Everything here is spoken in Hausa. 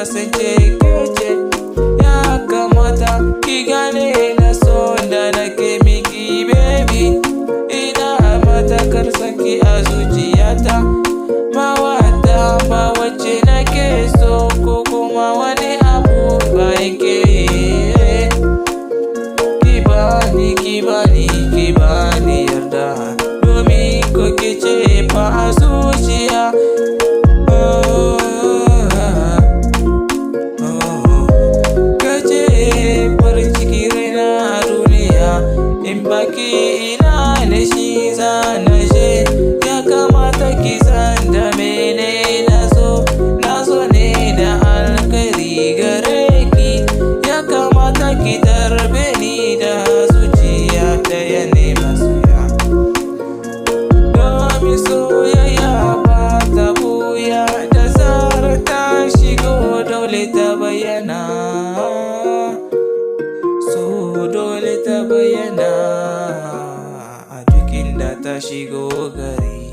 kasance kece. Ya kamata ki gane na so da nake miki baby. Ina matakar sanki a zuciyata. Ba wata ba wacce nake so ko kuma wani abu bayan ke. Ki bani yarda domin ko kice fa a zuciya. Kace farin ciki raina a duniya, in baki ina da shi zana je. Ya kamata ki san da mene na so ne da alkhairi gare ki. Ya kamata ki tarbe ni da zuciya ɗaya ne masoya. Domin soyayya ba ta buya, da zarar ta shigo dole ta bayyana. So dole ta bayyana a duk inda ta shigo gari.